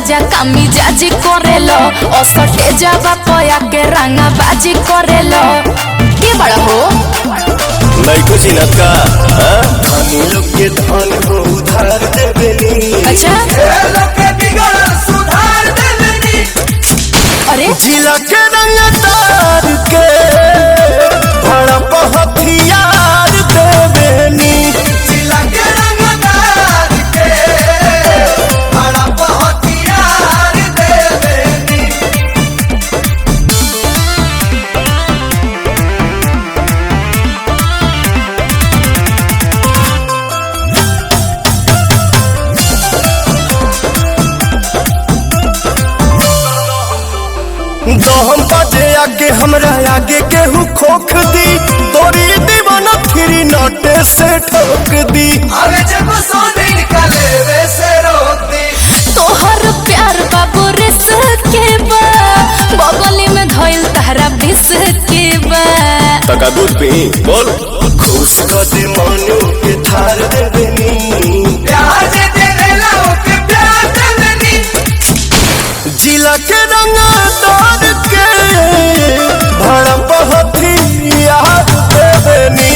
राजा कामी जाजी करेलो असटे जाबा पया के रंगा बाजी करेलो के बड़ा हो नहीं कुछ न का धनी लोग के धन को उधार देबेनी। अच्छा लोग के बिगड़ सुधार देबेनी। अरे जिला के रंग तार के बड़ा हथियार देबेनी। जिला के रंगदार के बड़ा हथियार देबेनी। दहम बाजे आगे हमरा आगे केहू खोख दी तोरी दीवाना फिरी नोटे से ठोक दी। अबे जब सोने निकले वे से रोक दी। तोहर प्यार बाबू रिस के बा बगली में धइल तहरा बिस के बा तका दूध पी बोल खुश कर दे मानो के थार देबेनी। प्यार जे तेरे लाओ के प्यार देबेनी। जिला के रंग तार के बड़ा हथियार देबेनी।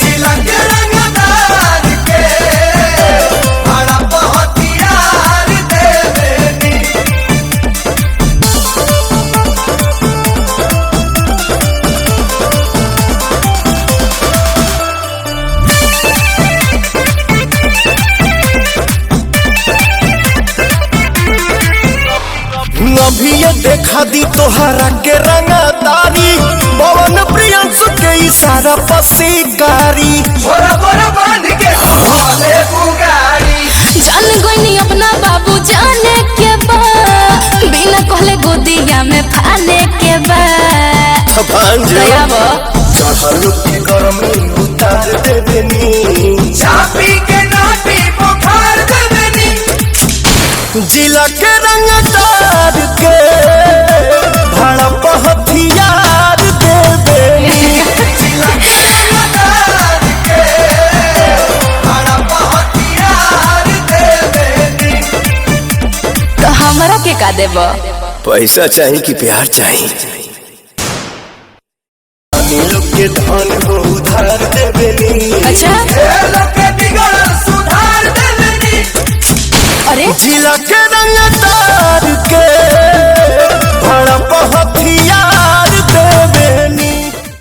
जिला के रंगदार के बड़ा हथियार देबेनी। अभी ये देखा दी तोहरा के रंगदारी पवन प्रियंसु के इशारा पसीकारी। बोरा बोरा बांध के भोले बुगाड़ी। जान गोइनी अपना बाबू जाने के बा बिना कहले गोदिया में फाने के बा दया बा चढ़ल के गर्मी उतार देबेनी। चापी के नाटी बुखार देबेनी। जिला के रंगदार के भड़प हथियार देबेनी। जिला के रंगदार के बड़ा हथियार देबेनी। तो हमरा के का देबा पैसा चाहिए कि प्यार चाहिए। धनी लोग के धन को उधार देबेनी। अच्छा लोग के बिगड़ सुधार देबेनी। अरे जिला के रंगदार